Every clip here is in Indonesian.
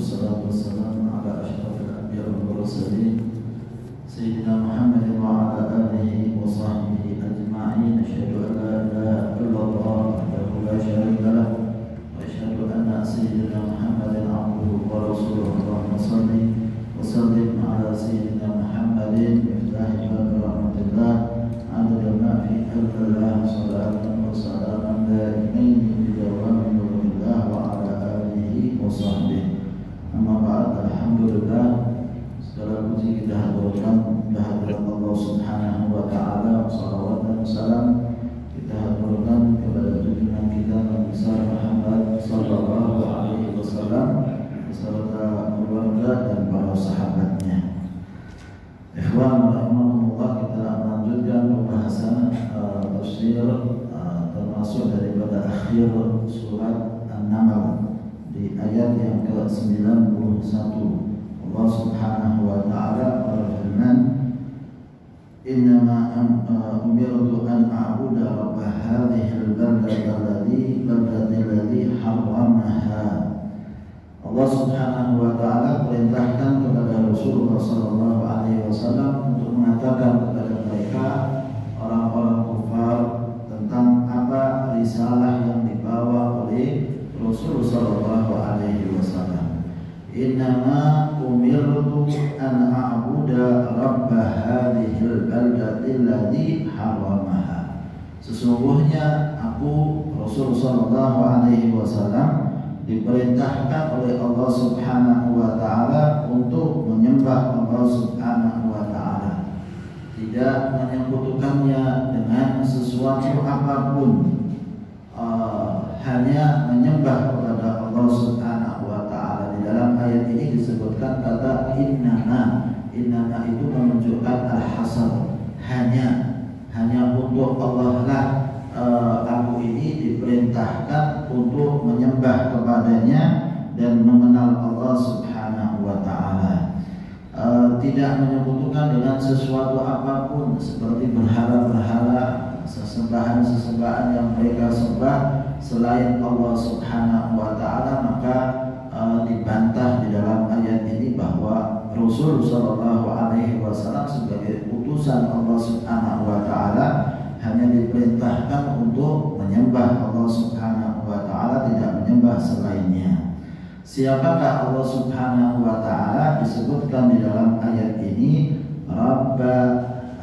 والصلاة والسلام على أشرف الأنبياء والمرسلين سيدنا محمد وعلى آله وصحبه أجمعين. أشهد أن لا إله إلا الله وحده لا شريك له وأشهد أن سيدنا محمد عبده ورسوله. اللهم صل وسلم على سيدنا محمد مفتاح باب رحمة الله عدد ما في علم الله صلاة وسلاما دائمين بدوام نور الله وعلى آله وصحبه. Amma ba'd, alhamdulillah, segala puji kita haturkan kehadirat Allah Subhanahu wa taala. Shalawat dan salam kita haturkan kepada junjungan kita Nabi besar Muhammad sallallahu alaihi wasallam beserta keluarga dan para sahabatnya. Ikhwan rahimakumullah, kita melanjutkan pembahasan tafsir termasuk daripada akhir surat An-Naml di ayat yang ke-91. Allah Subhanahu wa taala berfirman, "Innama umirtu an a'budu rabb hadhihi al-baldati alladhi harramaha." Allah Subhanahu wa taala perintahkan kepada Rasulullah sallallahu alaihi wasallam untuk mengatakan kepada mereka orang-orang kafir tentang apa risalah yang dibawa oleh Rasul sallallahu alaihi wasallam. Innama umirtu an a'budu rabb hadhihi al-baldati alladhi harramaha. Sesungguhnya aku Rasul sallallahu alaihi wasallam diperintahkan oleh Allah Subhanahu wa taala untuk menyembah Allah Subhanahu wa taala, tidak menyekutukannya dengan sesuatu apapun, hanya menyembah kepada Allah Subhanahu wa taala. Di dalam ayat ini disebutkan kata innama. Innama itu menunjukkan al-hasr, hanya untuk Allah lah aku ini diperintahkan untuk menyembah kepadanya dan mengenal Allah Subhanahu wa taala. Tidak menyekutukan dengan sesuatu apapun seperti berhala-berhala, sesembahan-sesembahan yang mereka sembah selain Allah Subhanahu wa taala. Maka dibantah di dalam ayat ini bahwa Rasul sallallahu alaihi wasallam sebagai utusan Allah Subhanahu wa taala hanya diperintahkan untuk menyembah Allah Subhanahu wa taala, tidak menyembah selainnya. Siapakah Allah Subhanahu wa taala? Disebutkan di dalam ayat ini, Rabb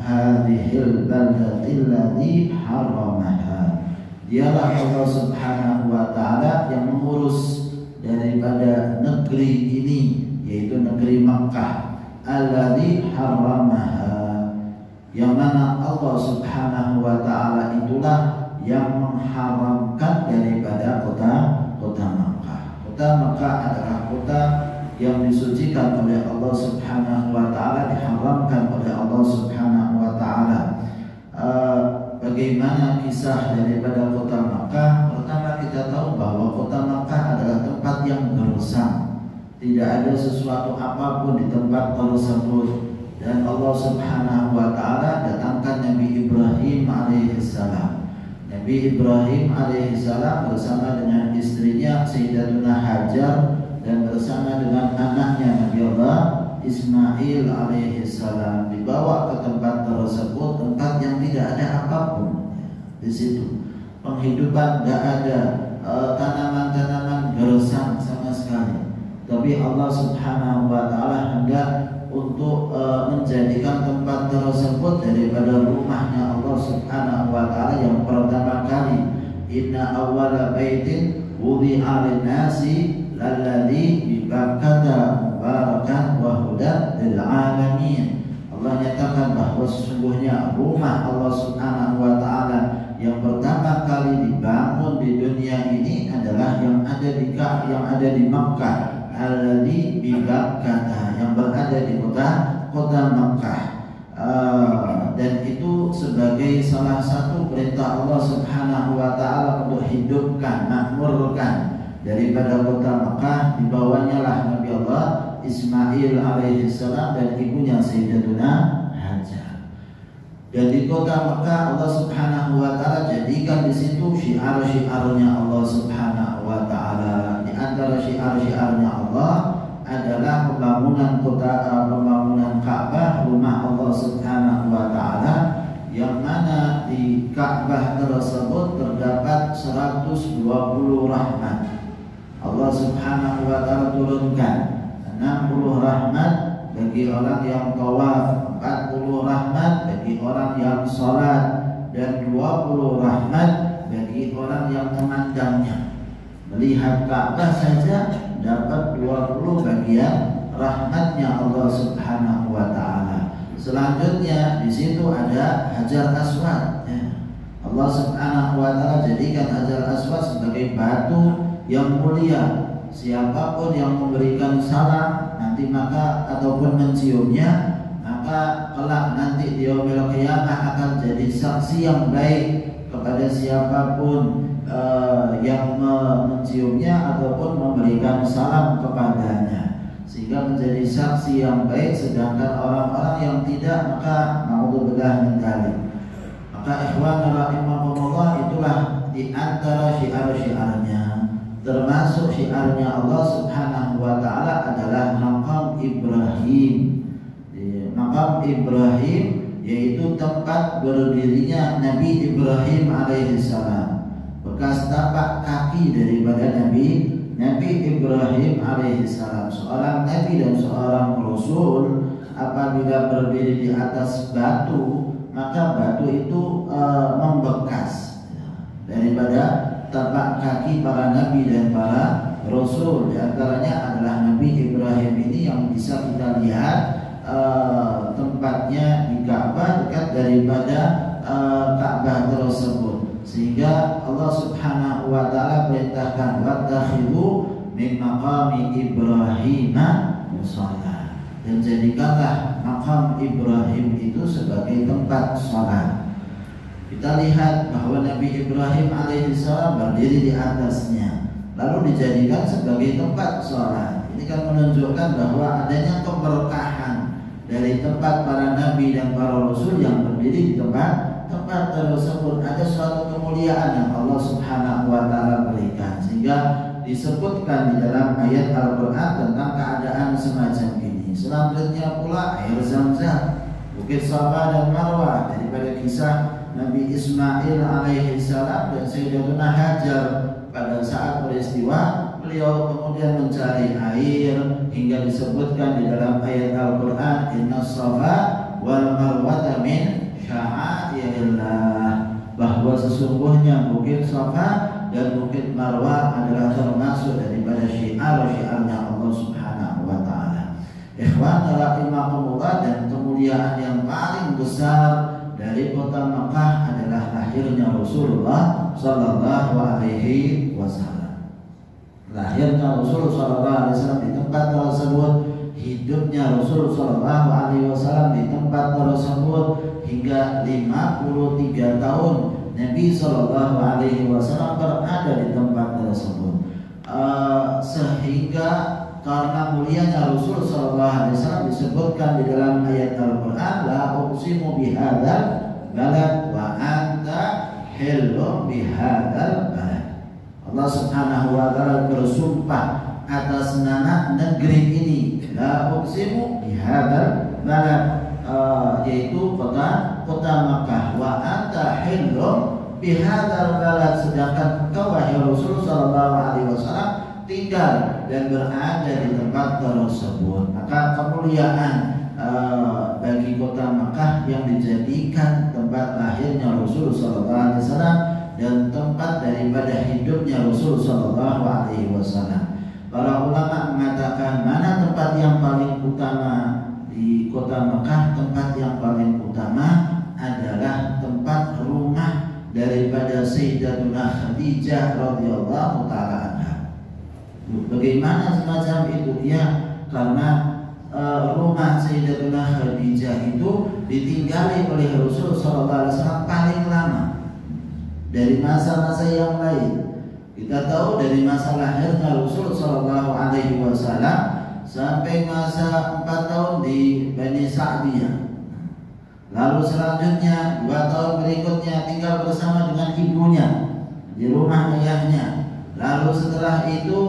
hadhil baldati allati harramaha. Dialah Allah Subhanahu wa taala yang mengurus daripada negeri ini, yaitu negeri Makkah, alladzi harramaha, yang mana Allah Subhanahu wa taala itulah yang mengharamkan daripada kota Makkah. Kota Makkah adalah kota yang disucikan oleh Allah Subhanahu wa taala, diharamkan oleh Allah Subhanahu wa taala. Bagaimana kisah daripada kota Makkah? Pertama, kita tahu bahwa kota Makkah adalah tempat yang gersang, tidak ada sesuatu apapun di tempat tersebut. Dan Allah Subhanahu wa taala datangkan Nabi Ibrahim alaihissalam. Nabi Ibrahim alaihissalam bersama dengan istrinya Sayyidatuna Hajar dan bersama dengan anaknya Nabi Allah Ismail alaihissalam dibawa ke tempat tersebut, tempat yang tidak ada apapun di situ. Penghidupan tidak ada, tanaman-tanaman gersang sama sekali. Tapi Allah Subhanahu wa taala hendak untuk menjadikan tempat tersebut daripada rumahnya Allah Subhanahu wa taala yang pertama kali. Inna awwala baitin wudi'a lin-nasi lalladzi bi Bakkata mubarakan wa hudan lil alamin. Allah nyatakan bahwa sesungguhnya rumah Allah Subhanahu wa taala yang pertama kali dibangun di dunia ini adalah yang ada di Makkah, alladzi bi Bakkah, yang berada di kota Makkah. Dan itu sebagai salah satu perintah Allah Subhanahu wa taala untuk hidupkan, makmurkan daripada kota Makkah. Dibawanya lah Nabi Allah Ismail alaihissalam dan ibunya Sayyidatuna Hajar. Dan di kota Makkah Allah Subhanahu wa taala jadikan di situ syiar-syiarnya Allah Subhanahu wa taala. Di antara syiar-syiarnya Allah adalah pembangunan Ka'bah, rumah Allah Subhanahu wa taala, yang mana di Ka'bah tersebut terdapat 120 rahmat. Allah Subhanahu wa taala turunkan 60 rahmat bagi orang yang tawaf, 40 rahmat bagi orang yang sholat, dan 20 rahmat bagi orang yang memandangnya. Melihat Ka'bah saja dapat 20 bagian rahmatnya Allah Subhanahu wa taala. Selanjutnya di situ ada Hajar Aswad. Allah Subhanahu wa taala jadikan Hajar Aswad sebagai batu yang mulia. Siapapun yang memberikan salam nanti maka ataupun menciumnya, maka kelak nanti di yaumil qiyamah akan jadi saksi yang baik kepada siapapun yang menciumnya ataupun memberikan salam kepadanya, sehingga menjadi saksi yang baik. Sedangkan orang-orang yang tidak, maka naudzubillah min dzalik. Maka ikhwan rahimakumullah, itulah di antara syiar-syiarnya, termasuk syiarnya Allah Subhanahu wa taala adalah Maqam Ibrahim. Maqam Ibrahim yaitu tempat berdirinya Nabi Ibrahim alaihissalam, bekas tapak kaki daripada Nabi Ibrahim alaihissalam. Seorang nabi dan seorang rasul apabila berdiri di atas batu, maka batu itu membekas daripada tapak kaki para nabi dan para rasul. Di antaranya adalah Nabi Ibrahim ini yang bisa kita lihat tempatnya di Ka'bah, dekat daripada Ka'bah tersebut, sehingga Allah Subhanahu wa taala perintahkan wattakhidhu min maqami Ibrahim musalla, dan jadikanlah makam Ibrahim itu sebagai tempat salat. Kita lihat bahwa Nabi Ibrahim alaihissalam berdiri di atasnya, lalu dijadikan sebagai tempat salat. Ini kan menunjukkan bahwa adanya keberkahan dari tempat para nabi dan para rasul yang berdiri di tempat tersebut. Ada suatu kemuliaan yang Allah Subhanahu wa taala berikan, sehingga disebutkan di dalam ayat Al-Qur'an tentang keadaan semacam ini. Selanjutnya pula air Zam-Zam, Bukit Safa dan Marwah, daripada kisah Nabi Ismail alaihissalam dan Sayyidatuna Hajar pada saat peristiwa beliau kemudian mencari air, hingga disebutkan di dalam ayat Al-Qur'an innas safa wal marwata min sya'airillah, bahwa sesungguhnya Bukit Safa dan Bukit Marwah adalah termasuk daripada syiar-syiarnya Allah Subhanahu wa taala. Ikhwan rahimakumullah, dan kemuliaan yang paling besar dari kota Makkah adalah lahirnya Rasulullah sallallahu alaihi wasallam. Lahirnya Rasul sallallahu alaihi wasallam di tempat tersebut, hidupnya Rasul sallallahu alaihi wasallam di tempat tersebut hingga 53 tahun Nabi sallallahu alaihi wasallam berada di tempat tersebut. Sehingga karena mulianya Rasul sallallahu alaihi wasallam disebutkan di dalam ayat Al-Qur'an, la uqsimu bihadzal balad wa anta hillu bihadzal balad. Allah Subhanahu wa taala bersumpah atas nama negeri ini, la uqsimu bihadzal balad, yaitu kota Makkah, wa anta hillu bihadzal balad, sedangkan engkau wahai Rasul sallallahu alaihi wasallam tinggal dan berada di tempat tersebut. Maka kemuliaan bagi kota Makkah yang dijadikan tempat lahirnya Rasul sallallahu alaihi wasallam dan tempat daripada hidupnya Rasul sallallahu alaihi wasallam. Para ulama mengatakan mana tempat yang paling utama di kota Makkah? Tempat yang paling utama adalah tempat rumah daripada Sayyidatuna Khadijah radhiyallahu taala anha. Bagaimana semacam itu? Ya, karena rumah Sayyidatuna Khadijah itu ditinggali oleh Rasul sallallahu alaihi wasallam paling lama dari masa-masa yang lain. Kita tahu dari masa lahirnya Rasul sallallahu alaihi wasallam sampai masa 4 tahun di Bani Sa'diyah. Lalu selanjutnya 2 tahun berikutnya tinggal bersama dengan ibunya di rumah ayahnya. Lalu setelah itu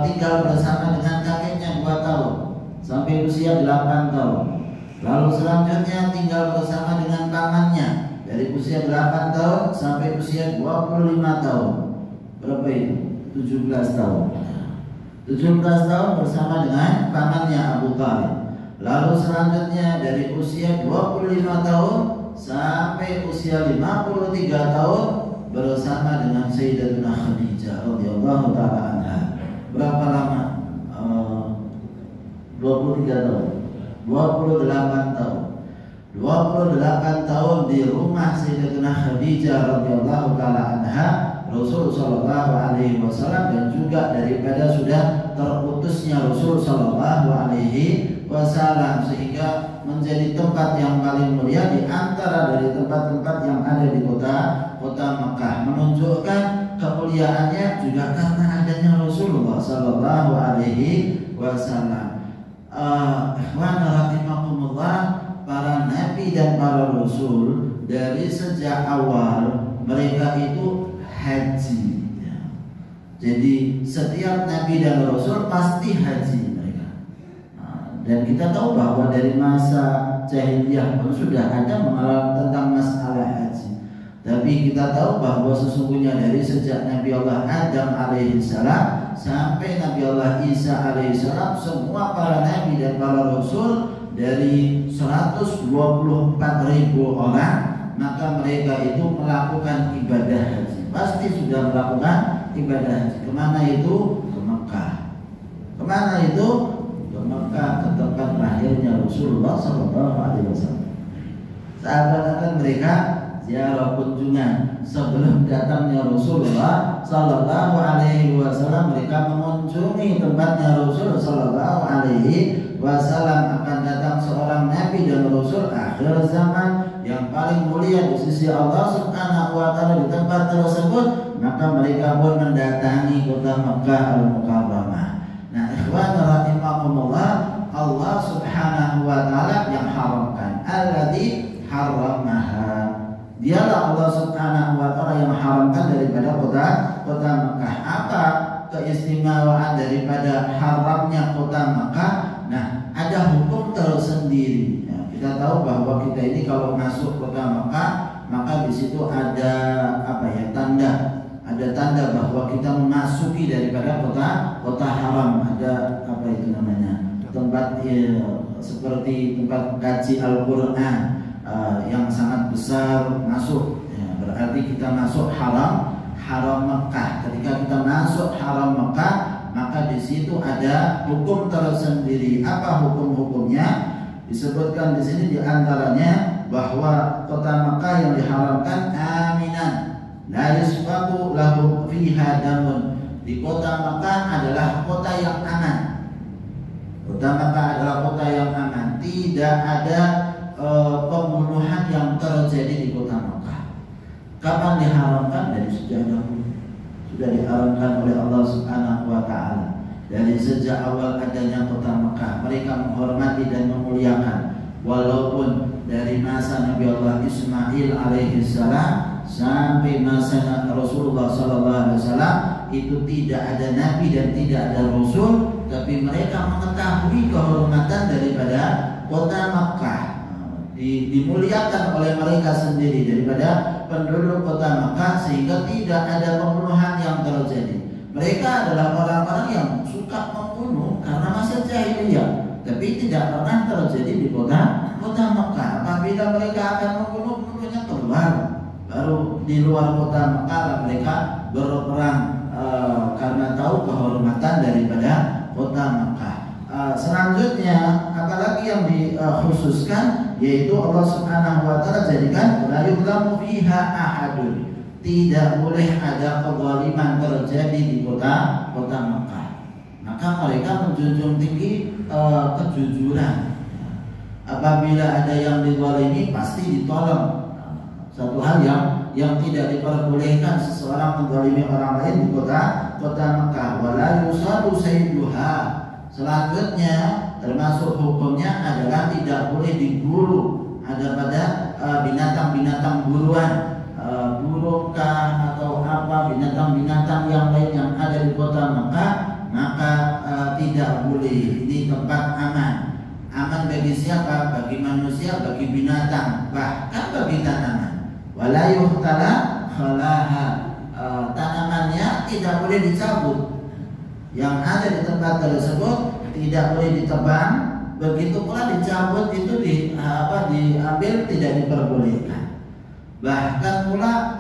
tinggal bersama dengan kakeknya 2 tahun sampai usia 8 tahun. Lalu selanjutnya tinggal bersama dengan pamannya dari usia 8 tahun sampai usia 25 tahun. Berapa itu? 17 tahun. 17 tahun bersama dengan pamannya Abu Thalib. Lalu selanjutnya dari usia 25 tahun sampai usia 53 tahun bersama dengan Sayyidatuna Khadijah radhiyallahu taala anha. Berapa lama? 23 tahun. 28 tahun. 28 tahun di rumah Sayyidatuna Khadijah radhiyallahu taala anha, Rasul sallallahu alaihi wasallam, dan juga daripada sudah terutusnya Rasul sallallahu alaihi wasallam, sehingga menjadi tempat yang paling mulia di antara dari tempat-tempat yang ada di kota Mekah, menunjukkan kemuliaannya juga karena adanya Rasulullah sallallahu alaihi wasallam. Ikhwan rahimakumullah, para nabi dan para rasul dari sejak awal mereka itu haji. Jadi setiap nabi dan rasul pasti haji. Dan kita tahu bahwa dari masa jahiliyah pun sudah ada mengenal tentang masalah haji. Tapi kita tahu bahwa sesungguhnya dari sejak Nabi Allah Adam alaihissalam sampai Nabi Allah Isa alaihissalam, semua para nabi dan para rasul dari 124.000 orang, maka mereka itu melakukan ibadah haji. Pasti sudah melakukan ibadah haji. Kemana itu? Ke Mekah. Kemana itu? Mekah, ke tempat lahirnya Rasulullah sallallahu alaihi wasallam. Seakan-akan mereka ziarah kunjungan sebelum datangnya Rasulullah sallallahu alaihi wasallam, mereka mengunjungi tempatnya Rasul sallallahu alaihi wasallam. Akan datang seorang nabi dan rasul akhir zaman yang paling mulia di sisi Allah Subhanahu wa taala di tempat tersebut, maka mereka pun mendatangi kota Mekah Al-Mukarramah. Nah, ikhwan rahimakumullah, Allah Subhanahu wa taala yang haramkan, alladzi haramaha. Dialah Allah Subhanahu wa taala yang haramkan daripada kota Mekah. Apa keistimewaan daripada haramnya kota Mekah? Nah, ada hukum tersendiri. Ya, kita tahu bahwa kita ini kalau masuk kota Mekah, maka di situ ada tanda. Ada tanda bahwa kita memasuki daripada kota haram. Ada tempat seperti tempat kaji Al-Quran yang sangat besar masuk. Berarti kita masuk haram Mekah. Ketika kita masuk haram Mekah, maka di situ ada hukum tersendiri. Apa hukum-hukumnya? Disebutkan di sini diantaranya bahwa kota Mekah yang diharamkan aminan, la yusfaqu lahu fiha damun. Di kota Mekah adalah kota yang aman. Kota Mekah adalah kota yang aman. Tidak ada pembunuhan yang terjadi di kota Mekah. Kapan diharamkan? Dari sejak dahulu sudah diharamkan oleh Allah Subhanahu wa taala. Dari sejak awal adanya kota Mekah, mereka menghormati dan memuliakan. Walaupun dari masa Nabi Allah Ismail alaihissalam sampai masa Rasulullah sallallahu alaihi wasallam itu tidak ada nabi dan tidak ada rasul, tapi mereka mengetahui kehormatan daripada kota Mekah. Dimuliakan oleh mereka sendiri daripada penduduk kota Mekah, sehingga tidak ada pembunuhan yang terjadi. Mereka adalah orang-orang yang suka membunuh karena masa jahiliyah, tapi tidak pernah terjadi di kota Mekah. Apabila mereka akan membunuhnya keluar, baru di luar kota Mekah mereka berperang karena tahu kehormatan daripada kota Mekah. Selanjutnya apalagi yang dikhususkan, yaitu Allah Subhanahu wa taala jadikan la yuzlamu fiha ahadun. Tidak boleh ada kezaliman terjadi di kota Mekah. Maka mereka menjunjung tinggi kejujuran. Apabila ada yang dizalimi pasti ditolong. Satu hal yang tidak diperbolehkan seseorang menzalimi orang lain di kota Mekah. Wala yusadu sayyiduha. Selanjutnya termasuk hukumnya adalah tidak boleh diburu. Ada pada binatang-binatang buruan, burung kah atau apa binatang-binatang yang lain yang ada di kota Mekah, maka boleh. Ini tempat aman. Aman bagi siapa? Bagi manusia, bagi binatang, bahkan bagi tanaman. Wala yuhtala khalaha. Tanamannya tidak boleh dicabut. Yang ada di tempat tersebut tidak boleh ditebang. Begitu pula dicabut itu diambil tidak diperbolehkan. Bahkan pula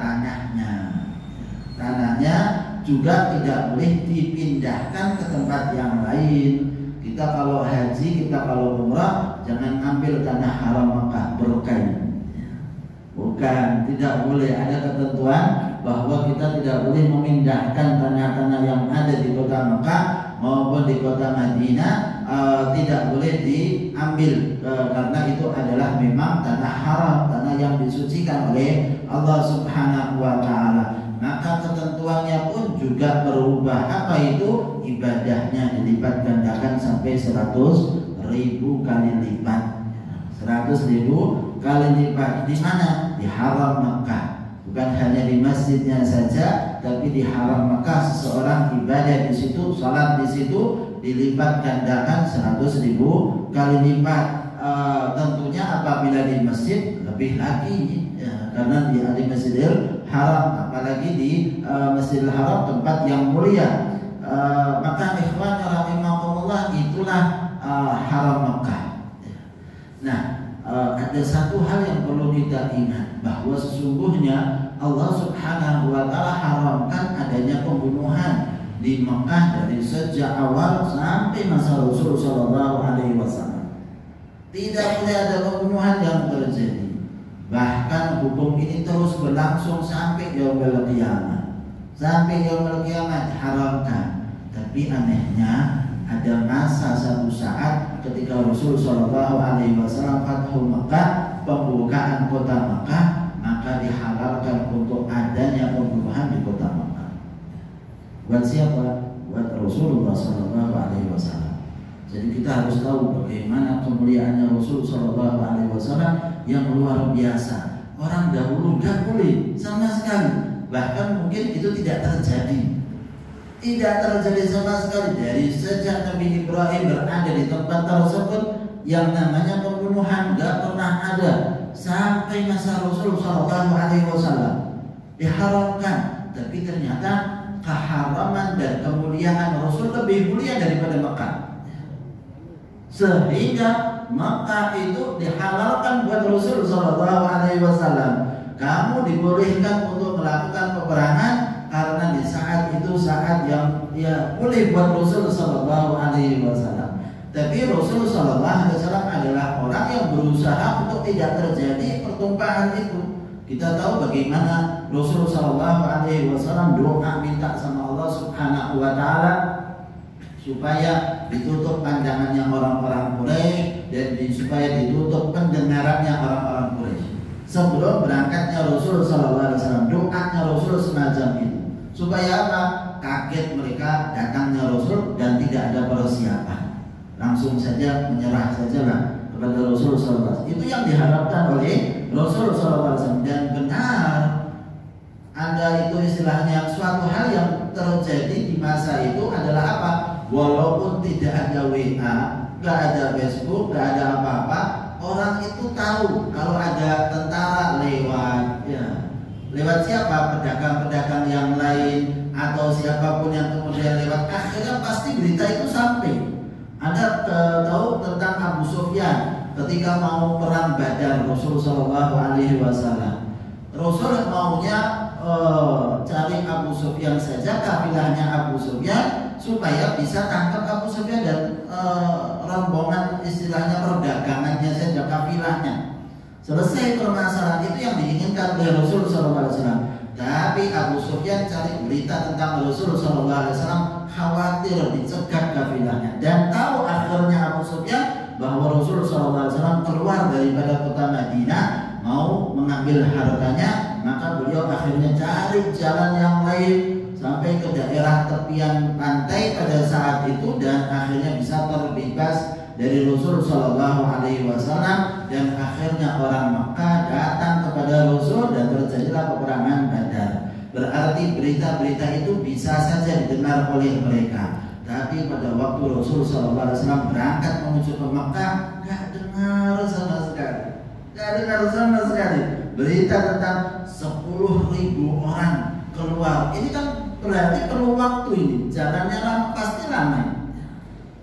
tanahnya juga tidak boleh dipindahkan ke tempat yang lain. Kita kalau haji, kita kalau umrah, jangan ambil tanah haram Makkah berkain. Bukan, tidak boleh. Ada ketentuan bahwa kita tidak boleh memindahkan tanah-tanah yang ada di kota Makkah maupun di kota Madinah, tidak boleh diambil karena itu adalah memang tanah haram, tanah yang disucikan oleh Allah Subhanahu wa Ta'ala. Maka ketentuannya pun juga berubah. Apa itu? Ibadahnya dilipat gandakan sampai 100.000 kali lipat. 100.000 kali lipat. Di mana? Di haram Makkah. Bukan hanya di masjidnya saja, tapi di haram Makkah seseorang ibadah di situ, salat di situ dilipat gandakan 100.000 kali lipat. Tentunya apabila di masjid lebih lagi ya, karena di Masjidil Haram, apalagi di Masjidil Haram tempat yang mulia. Maka ikhwan rahimakumullah, itulah haram Makkah. Nah, ada satu hal yang perlu kita ingat, bahwa sesungguhnya Allah Subhanahu wa Ta'ala haramkan adanya pembunuhan di Makkah dari sejak awal sampai masa Rasul sallallahu alaihi wasallam. Tidak boleh ada pembunuhan yang terjadi. Bahkan hukum ini terus berlangsung sampai yaumul qiyamah. Sampai yaumul qiyamah diharamkan. Tapi anehnya ada masa satu saat ketika Rasul sallallahu alaihi wasallam Fathu Makkah, pembukaan kota Makkah, maka dihalalkan untuk adanya pembunuhan di kota Makkah. Buat siapa? Buat Rasulullah sallallahu alaihi wasallam. Jadi kita harus tahu bagaimana kemuliaannya Rasul sallallahu alaihi wasallam yang luar biasa. Orang dahulu tidak boleh sama sekali. Bahkan mungkin itu tidak terjadi. Tidak terjadi sama sekali. Dari sejak Nabi Ibrahim berada di tempat tersebut, yang namanya pembunuhan tidak pernah ada. Sampai masa Rasul sallallahu alaihi wasallam diharamkan. Tapi ternyata keharaman dan kemuliaan Rasul lebih mulia daripada Mekah. Sehingga Makkah itu dihalalkan buat Rasul sallallahu alaihi wasallam. Kamu dibolehkan untuk melakukan peperangan karena di saat itu saat yang boleh buat Rasul sallallahu alaihi wasallam. Tapi Rasul sallallahu alaihi wasallam adalah orang yang berusaha untuk tidak terjadi pertumpahan itu. Kita tahu bagaimana Rasul sallallahu alaihi wasallam doa minta sama Allah Subhanahu wa Ta'ala supaya ditutup pandangannya orang-orang Quraisy dan supaya ditutup pendengarannya orang-orang Quraisy. Sebelum berangkatnya Rasul sallallahu alaihi wasallam, doanya Rasul semacam itu. Supaya apa? Kaget mereka datangnya Rasul dan tidak ada persiapan. Langsung saja menyerah sajalah kepada Rasul sallallahu alaihi wasallam. Itu yang diharapkan oleh Rasul sallallahu alaihi wasallam. Dan benar, ada itu istilahnya suatu hal yang terjadi di masa itu adalah apa? Walaupun tidak ada WA, gak ada Facebook, gak ada apa-apa, orang itu tahu kalau ada tentara lewat, ya. Lewat siapa? Pedagang-pedagang yang lain atau siapapun yang kemudian lewat, akhirnya pasti berita itu sampai. Ada tahu tentang Abu Sufyan ketika mau perang Badar Rasul sallallahu alaihi wasallam. Rasul maunya cari Abu Sufyan saja, kafilahnya Abu Sufyan, supaya bisa tangkap Abu Sufyan dan rombongan istilahnya perdagangannya saja, kafilahnya. Selesai permasalahan itu yang diinginkan oleh Rasul sallallahu alaihi wasallam. Tapi Abu Sufyan cari berita tentang Rasul sallallahu alaihi wasallam, khawatir dicegat kafilahnya, dan tahu akhirnya Abu Sufyan bahwa Rasul sallallahu alaihi wasallam keluar daripada kota Madinah mau mengambil hartanya, maka beliau akhirnya cari jalan yang lain sampai ke daerah tepian pantai pada saat itu, dan akhirnya bisa terbebas dari Rasul sallallahu alaihi wasallam. Dan akhirnya orang Makkah datang kepada Rasul dan terjadilah peperangan Badar. Berarti berita-berita itu bisa saja didengar oleh mereka, Tapi pada waktu Rasulullah SAW berangkat menuju ke Mekah, nggak dengar sama sekali berita tentang 10.000 orang keluar. Ini kan berarti perlu waktu ini. Jalannya lama, pasti lama.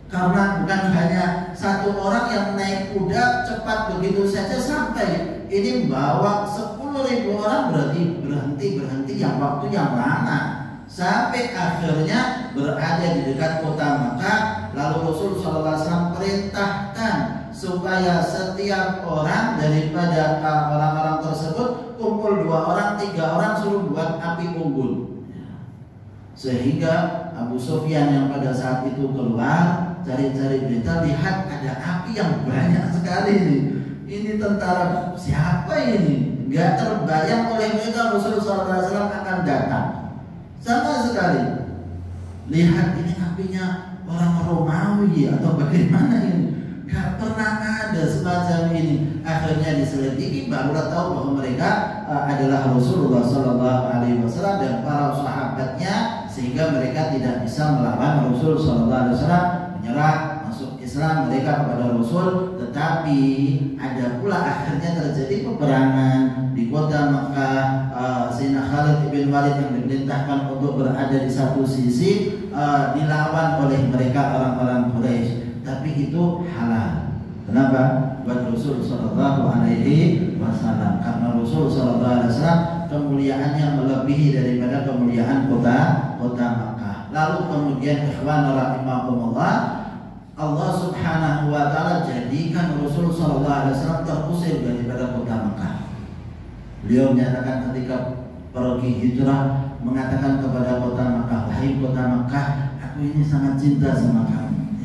Karena bukan hanya satu orang yang naik kuda cepat begitu saja sampai. Ini bawa 10.000 orang, berarti berhenti yang waktu yang lama. Sampai akhirnya berada di dekat kota Makkah. Lalu Rasulullah SAW perintahkan supaya setiap orang daripada orang-orang tersebut kumpul 2 orang, 3 orang, suruh buat api unggun. Sehingga Abu Sufyan yang pada saat itu keluar cari-cari berita, lihat ada api yang banyak sekali nih. Ini tentara siapa ini? Gak terbayang oleh mereka Rasulullah SAW akan datang sama sekali. Lihat ini apinya orang Romawi atau bagaimana ini? Gak pernah ada semacam ini. Akhirnya diselidiki, barulah tahu bahwa mereka adalah Rasulullah SAW dan para sahabatnya, sehingga mereka tidak bisa melawan Rasulullah SAW, menyerah masuk Islam mereka kepada Rasul. Tetapi ada pula akhirnya terjadi peperangan di kota Makkah. Sayyidina Khalid bin Walid yang diperintahkan untuk berada di satu sisi dilawan oleh mereka orang-orang Quraisy. Tapi itu halal. Kenapa? Buat Rasul Sallallahu Alaihi Wasallam. Karena Rasul Sallallahu Alaihi Wasallam kemuliaannya melebihi daripada kemuliaan kota Makkah. Lalu kemudian ikhwan rahimakumullah, Allah Subhanahu Wa Taala jadikan Rasul Sallallahu Alaihi Wasallam terusir daripada kota Makkah. Beliau menyatakan ketika pergi hijrah, mengatakan kepada kota Makkah, wahai kota Makkah, aku ini sangat cinta sama kamu.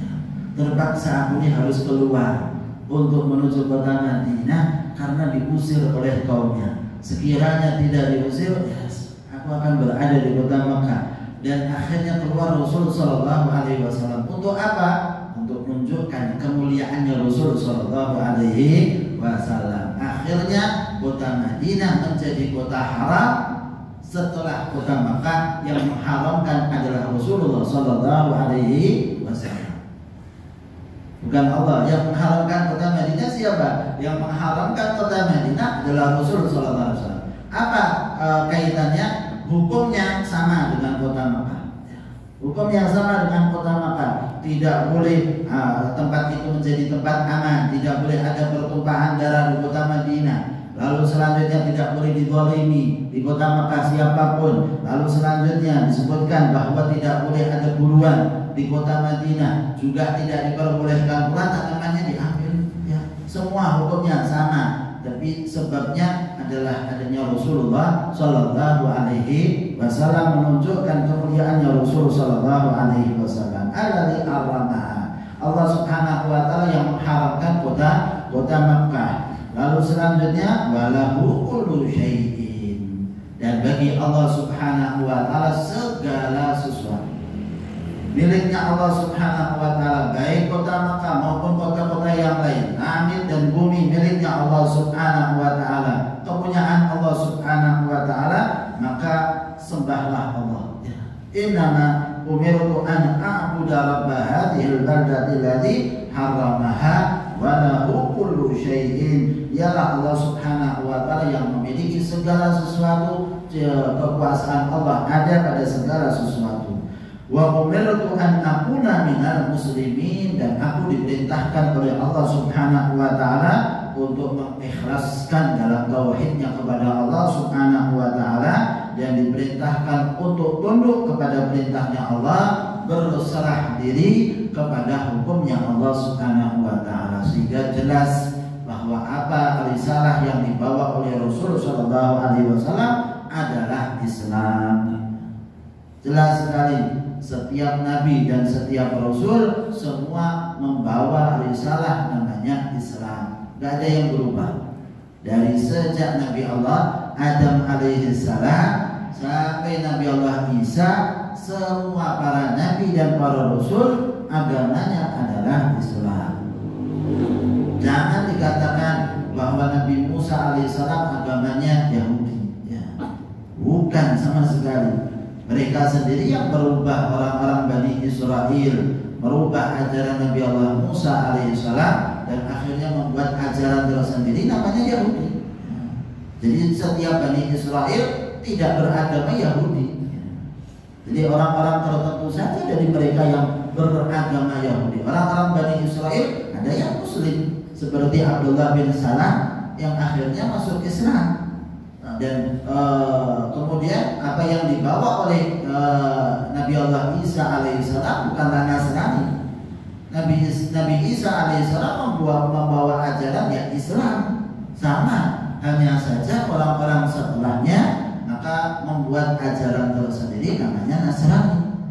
Terpaksa aku ini harus keluar untuk menuju kota Madinah karena diusir oleh kaumnya. Sekiranya tidak diusir, aku akan berada di kota Makkah. Dan akhirnya keluar Rasul Sallallahu Alaihi Wasallam. Untuk apa? Untuk menunjukkan kemuliaannya Rasul Sallallahu Alaihi Wasallam. Akhirnya kota Madinah menjadi kota haram setelah kota Makkah. Yang mengharamkan adalah Rasulullah Sallallahu Alaihi Wasallam. Bukan Allah. Yang mengharamkan kota Madinah siapa? Yang mengharamkan kota Madinah adalah Rasul Sallallahu Alaihi Wasallam. Apa kaitannya? Hukumnya sama dengan kota Makkah. Hukum yang sama dengan kota Makkah. Tidak boleh tempat itu menjadi tempat aman. Tidak boleh ada pertumpahan darah di kota Madinah. Lalu selanjutnya tidak boleh dizalimi di kota Makkah siapapun. Lalu selanjutnya disebutkan bahwa tidak boleh ada buruan di kota Madinah. Juga tidak diperbolehkan pula tanamannya diambil. Ya, semua hukumnya sama. Tapi sebabnya adalah adanya Rasulullah Sallallahu Alaihi Wasallam, menunjukkan kemuliaannya Rasul Sallallahu Alaihi Wasallam. Alladzi harramaha, Allah Subhanahu Wa Taala yang mengharamkan kota Makkah. Lalu selanjutnya walahu kullu syai'in, dan bagi Allah Subhanahu Wa Taala segala sesuatu. Miliknya Allah Subhanahu Wa Taala, baik kota Makkah maupun kota-kota yang lain, langit dan bumi miliknya Allah Subhanahu Wa Taala, kepunyaan Allah Subhanahu Wa Taala. Maka sembahlah Allah. Innama umirtu an a'budu rabb hadhil baldati allati harramaha wa lahu kullu syai'in. Ialah Allah Subhanahu Wa Taala yang memiliki segala sesuatu. Kekuasaan Allah ada pada segala sesuatu. Wa umirtu an akuna minal muslimin, dan aku diperintahkan oleh Allah Subhanahu Wa Taala untuk mengikhlaskan dalam tauhidnya kepada Allah Subhanahu Wa Taala, dan diperintahkan untuk tunduk kepada perintahnya Allah, berserah diri kepada hukumnya Allah Subhanahu Wa Taala. Sehingga jelas bahwa apa risalah yang dibawa oleh Rasul Sallallahu Alaihi Wasallam adalah Islam. Jelas sekali. Setiap nabi dan setiap rasul semua membawa risalah namanya Islam. Gak ada yang berubah. Dari sejak Nabi Allah Adam alaihi salam sampai Nabi Allah Isa, semua para nabi dan para rasul agamanya adalah Islam. Jangan dikatakan bahwa Nabi Musa alaihissalam agamanya Yahudi. Ya. Bukan sama sekali. Mereka sendiri yang merubah orang-orang Bani Israel, merubah ajaran Nabi Allah Musa alaihissalam, dan akhirnya membuat ajaran tersendiri namanya Yahudi. Jadi setiap Bani Israel tidak beragama Yahudi. Jadi orang-orang tertentu saja dari mereka yang beragama Yahudi. Orang-orang Bani Israel ada yang Muslim, seperti Abdullah bin Salam yang akhirnya masuk Islam. Dan kemudian apa yang dibawa oleh Nabi Allah Isa alaihissalam bukanlah Nasrani. Nabi Isa alaihissalam membawa ajaran yang Islam sama, hanya saja orang-orang setelahnya maka membuat ajaran tersendiri namanya Nasrani.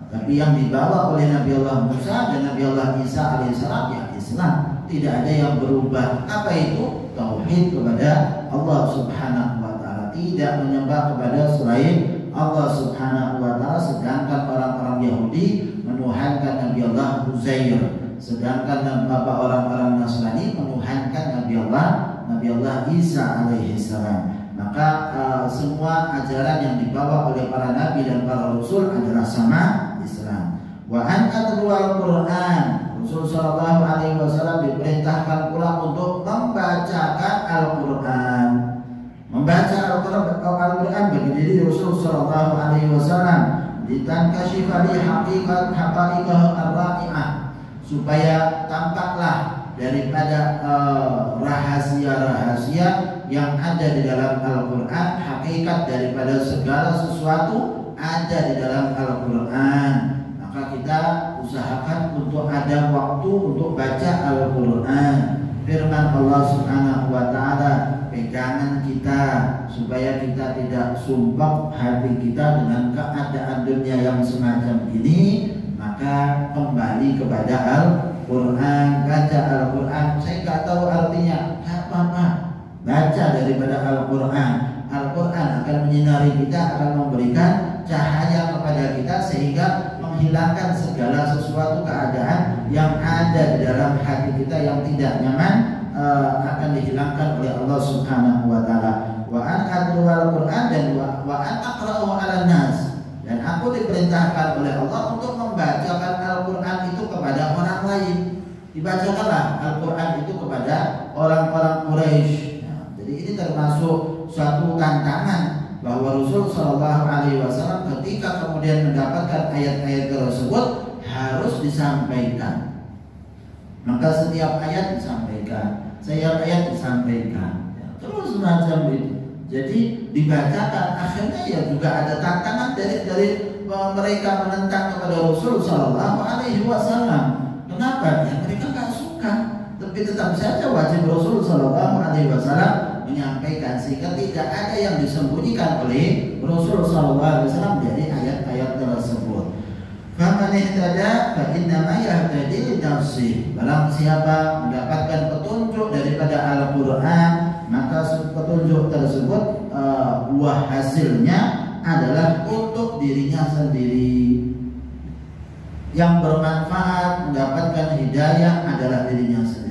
Tapi yang dibawa oleh Nabi Allah Musa dan Nabi Allah Isa alaihissalam ya Islam, tidak ada yang berubah. Apa itu? Tauhid kepada Allah Subhanahu wa ta'ala, tidak menyembah kepada selain Allah Subhanahu wa ta'ala. Sedangkan orang-orang Yahudi menuhankan Nabi Allah Uzair, sedangkan orang-orang Nasrani menuhankan Nabi Allah Isa alaihi salam. Maka semua ajaran yang dibawa oleh para nabi dan para rasul adalah sama Islam. Wa an atlual Quran, Rasul sallallahu alaihi wasallam diperintahkan pula untuk membacakan Al-Quran. Membaca Al-Quran bagi diri Rasul sallallahu alaihi wasallam ditankashifa li haqaiqah ar-ra'i'ah, supaya tampaklah daripada rahasia-rahasia yang ada di dalam Al-Quran. Hakikat daripada segala sesuatu ada di dalam Al-Quran. Maka kita usahakan untuk ada waktu untuk baca Al-Quran. Firman Allah Subhanahu wa ta'ala pegangan kita, supaya kita tidak sumpah hati kita dengan keadaan dunia yang semacam ini. Maka kembali kepada Al-Quran, baca Al-Quran. Saya nggak tahu artinya, nggak apa-apa, baca daripada Al-Quran. Al-Quran akan menyinari kita, akan memberikan cahaya kepada kita, sehingga menghilangkan segala sesuatu keadaan yang ada di dalam hati kita yang tidak nyaman, akan dihilangkan oleh Allah Subhanahu wa ta'ala. Wa an atlu al-Quran dan wa an aqra'u 'alan nas, dan aku diperintahkan oleh Allah untuk membacakan Al-Quran itu kepada orang lain. Dibacakanlah Al-Quran itu kepada orang-orang Quraisy. Jadi ini termasuk suatu tantangan bahwa Rasul Shallallahu Alaihi Wasallam ketika kemudian mendapatkan ayat-ayat tersebut harus disampaikan. Maka setiap ayat disampaikan, setiap ayat disampaikan, ya, terus semacam itu. Jadi dibacakan. Akhirnya ya juga ada tantangan dari mereka menentang kepada Rasul Shallallahu Alaihi Wasallam. Kenapa? Ya mereka nggak suka, tapi tetap saja wajib Rasul Shallallahu Alaihi Wasallam menyampaikan, sehingga tidak ada yang disembunyikan oleh Rasul sallallahu alaihi wasallam dari ayat-ayat tersebut. Faman ihtada fa innama yahtadi li nafsihi. Barang siapa mendapatkan petunjuk daripada Al-Qur'an, maka petunjuk tersebut buah hasilnya adalah untuk dirinya sendiri. Yang bermanfaat mendapatkan hidayah adalah dirinya sendiri.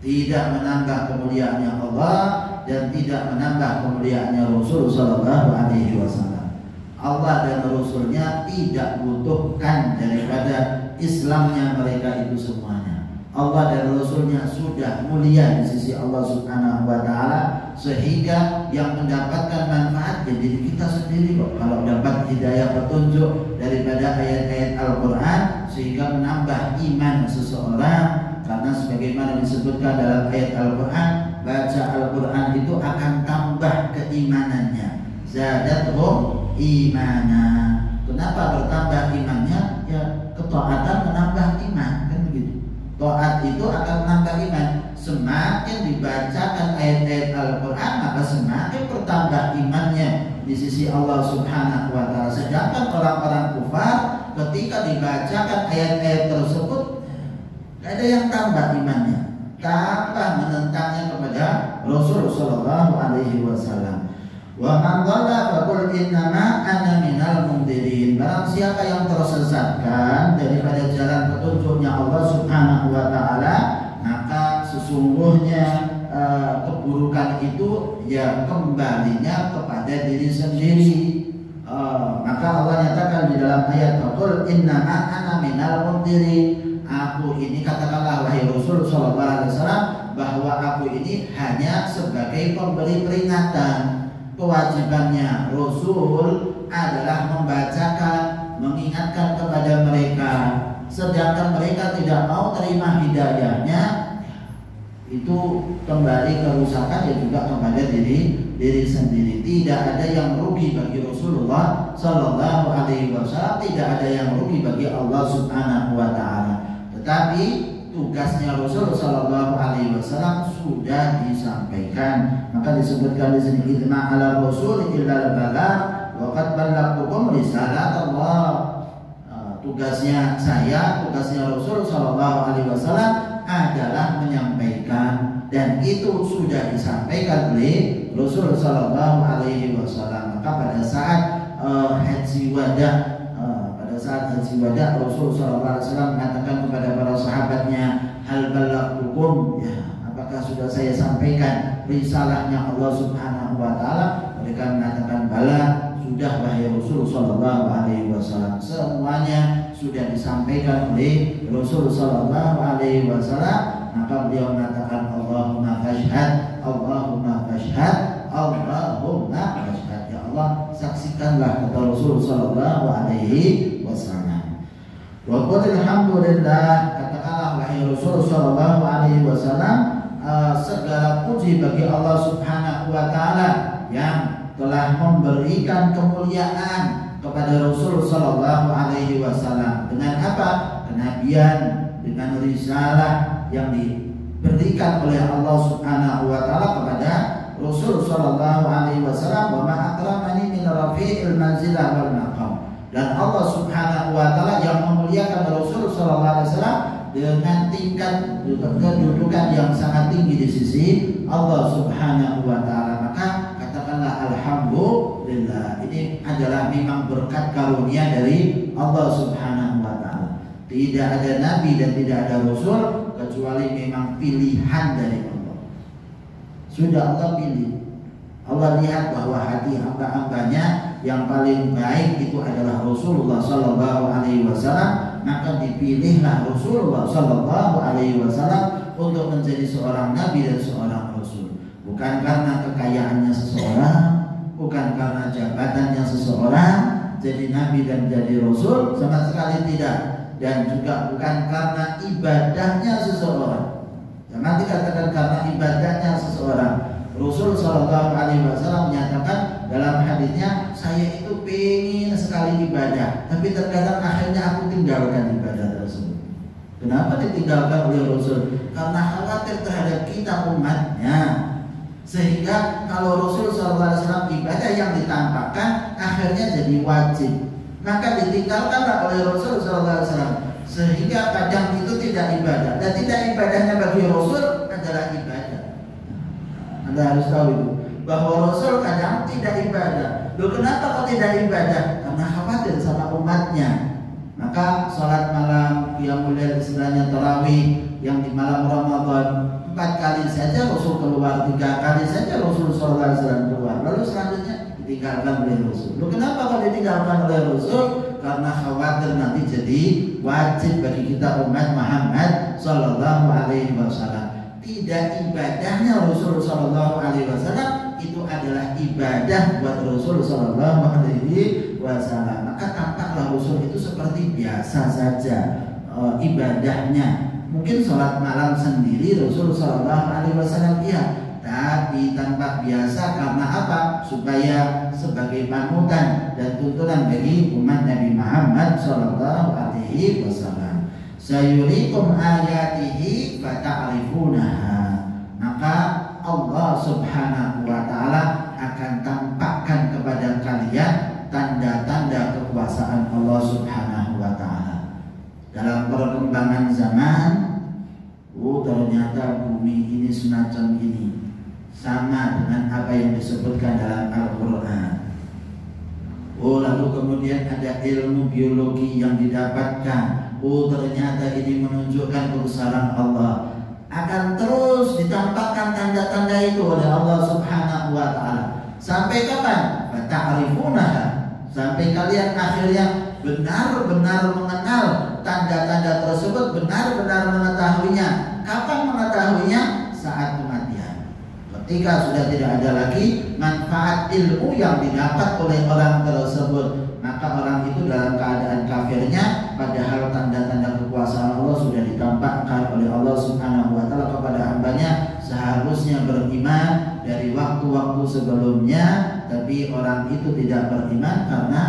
Tidak menambah kemuliaannya Allah dan tidak menambah kemuliaannya Rasul sallallahu alaihi wasallam. Allah dan Rasulnya tidak butuhkan daripada Islamnya mereka itu semuanya. Allah dan Rasulnya sudah mulia di sisi Allah Subhanahu wa ta'ala, sehingga yang mendapatkan manfaat ya diri kita sendiri kok. Kalau dapat hidayah petunjuk daripada ayat-ayat Al-Quran sehingga menambah iman seseorang. Karena sebagaimana disebutkan dalam ayat Al-Quran, baca Al-Quran itu akan tambah keimanannya. Zadathum imana. Kenapa bertambah imannya? Ya ketaatan menambah iman, kan begitu. Taat itu akan menambah iman. Semakin dibacakan ayat-ayat Al-Quran, maka semakin bertambah imannya di sisi Allah Subhanahu wa ta'ala. Sedangkan orang-orang kufar ketika dibacakan ayat-ayat tersebut, ada yang tambah imannya, tambah menentangnya kepada Rasul sallallahu alaihi wasallam. Wa man dhalla faqul innama ana minal mundirin. Barang siapa yang tersesatkan daripada jalan petunjuknya Allah Subhanahu wa taala, maka sesungguhnya keburukan itu ya kembalinya kepada diri sendiri. Maka qul innama ana minal mundirin. Aku ini, katakanlah wahai Rasul sallallahu alaihi wasallam, bahwa aku ini hanya sebagai pemberi peringatan. Kewajibannya Rasul adalah membacakan, mengingatkan kepada mereka. Sedangkan mereka tidak mau terima hidayahnya, itu kembali kerusakan ya juga kepada diri sendiri. Tidak ada yang rugi bagi Rasulullah sallallahu alaihi wasallam, tidak ada yang rugi bagi Allah Subhanahu wa taala. Tetapi tugasnya Rasul sallallahu alaihi wasallam sudah disampaikan. Maka disebutkan di sini, "Idma 'ala rasul illa al-balagh wa qad ballaghtukum risalat Allah." Tugasnya saya, tugasnya Rasul sallallahu alaihi wasallam adalah menyampaikan, dan itu sudah disampaikan oleh Rasul sallallahu alaihi wasallam. Maka pada saat haji wada, Rasul sallallahu alaihi wasallam mengatakan kepada para sahabatnya, "Hal ballaghtukum?" Ya, apakah sudah saya sampaikan risalahnya Allah Subhanahu wa taala? Mereka mengatakan, "Bala, sudah wahai Rasul sallallahu alaihi wasallam." Semuanya sudah disampaikan oleh Rasul sallallahu alaihi wasallam. Maka beliau mengatakan, "Allahumma fashhad, Allahumma fashhad, Allahumma fashhad." Ya Allah, saksikanlah, kata Rasul sallallahu alaihi wasallam. Wa qul alhamdulillah, katakanlah wahai Rasul sallallahu alaihi wasallam, segala puji bagi Allah Subhanahu wa taala yang telah memberikan kemuliaan kepada Rasul sallallahu alaihi wasallam. Dengan apa? Kenabian, dengan risalah yang diberikan oleh Allah Subhanahu wa taala kepada Rasul sallallahu alaihi wasallam. Wa ma akramani min rafi'il manzilah wal maqam. Dan Allah Subhanahu wa taala yang memuliakan Rasul sallallahu alaihi wasallam dengan tingkat kedudukan yang sangat tinggi di sisi Allah Subhanahu wa taala. Maka katakanlah alhamdulillah. Ini adalah memang berkat karunia dari Allah Subhanahu wa taala. Tidak ada nabi dan tidak ada rasul kecuali memang pilihan dari Allah. Sudah Allah pilih. Allah lihat bahwa hati hamba-hambanya yang paling baik itu adalah Rasulullah sallallahu alaihi wasallam, maka dipilihlah Rasulullah sallallahu alaihi wasallam untuk menjadi seorang nabi dan seorang rasul. Bukan karena kekayaannya seseorang, bukan karena jabatannya seseorang jadi nabi dan jadi rasul, sama sekali tidak. Dan juga bukan karena ibadahnya seseorang. Jangan dikatakan karena ibadahnya seseorang. Rasul sallallahu alaihi wasallam menyatakan dalam hadisnya, "Saya itu pengen sekali ibadah, tapi terkadang akhirnya aku tinggalkan ibadah tersebut." Kenapa ditinggalkan oleh Rasul? Karena khawatir terhadap kita umatnya. Sehingga kalau Rasul sallallahu alaihi wasallam ibadah yang ditampakkan akhirnya jadi wajib, maka ditinggalkanlah oleh Rasul sallallahu alaihi wasallam. Sehingga kadang itu tidak ibadah, dan tidak ibadahnya bagi Rasul adalah ibadah. Anda harus tahu itu, bahwa Rasul kadang tidak ibadah. Loh, kenapa kok tidak ibadah? Karena khawatir sama umatnya. Maka sholat malam, qiyamul lail, istilahnya tarawih yang di malam Ramadan, 4 kali saja Rasul keluar, 3 kali saja Rasul sallallahu alaihi wasallam keluar. Lalu selanjutnya ditinggalkan oleh Rasul. Loh, kenapa kok ditinggalkan oleh Rasul? Karena khawatir nanti jadi wajib bagi kita umat Muhammad sallallahu alaihi wasallam. Tidak ibadahnya Rasul sallallahu alaihi wasallam itu adalah ibadah buat Rasul sallallahu alaihi wasallam. Maka tampaklah Rasul itu seperti biasa saja ibadahnya. Mungkin sholat malam sendiri Rasul sallallahu alaihi wasallam iya, tapi tampak biasa. Karena apa? Supaya sebagai panutan dan tuntunan bagi umat Nabi Muhammad sallallahu alaihi wasallam. Sayurikum ayatihi fata'rifunaha. Maka Allah Subhanahu wa taala akan tampakkan kepada kalian tanda-tanda kekuasaan Allah Subhanahu wa taala. Dalam perkembangan zaman, ternyata bumi ini semacam ini, sama dengan apa yang disebutkan dalam Al-Qur'an. Lalu kemudian ada ilmu biologi yang didapatkan. Ternyata ini menunjukkan kebesaran Allah. Akan terus ditampakkan tanda-tanda itu oleh Allah Subhanahu wa taala. Sampai kapan? Ta'rifunaha. Sampai kalian akhirnya benar-benar mengenal tanda-tanda tersebut, benar-benar mengetahuinya. Kapan mengetahuinya? Saat kematian. Ketika sudah tidak ada lagi manfaat ilmu yang didapat oleh orang tersebut, maka orang itu dalam keadaan kafirnya, padahal tanda-tanda kekuasaan Allah sudah ditampakkan oleh Allah Subhanahu wa taala kepada hambanya. Seharusnya beriman dari waktu-waktu sebelumnya, tapi orang itu tidak beriman karena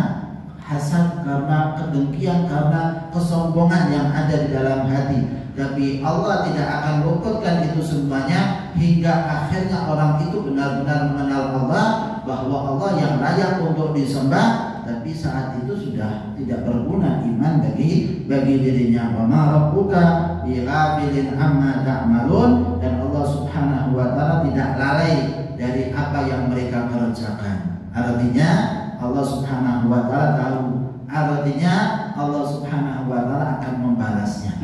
hasad, karena kedengkian, karena kesombongan yang ada di dalam hati. Tapi Allah tidak akan luputkan itu semuanya hingga akhirnya orang itu benar-benar mengenal Allah, bahwa Allah yang layak untuk disembah. Tapi saat itu sudah tidak berguna iman bagi dirinya. Wa ma rabbuka bighafilin amma ta'malun, dan Allah Subhanahu wa taala tidak lalai dari apa yang mereka kerjakan. Artinya Allah Subhanahu wa taala tahu, artinya Allah Subhanahu wa taala akan membalasnya.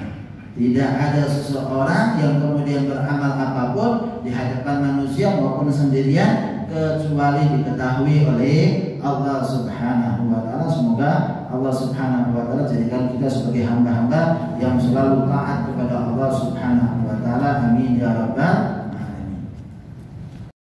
Tidak ada seseorang yang kemudian beramal apapun di hadapan manusia maupun sendirian kecuali diketahui oleh Allah Subhanahu wa taala. Semoga Allah Subhanahu wa taala jadikan kita sebagai hamba-hamba yang selalu taat kepada Allah Subhanahu wa taala. Amin ya rabbal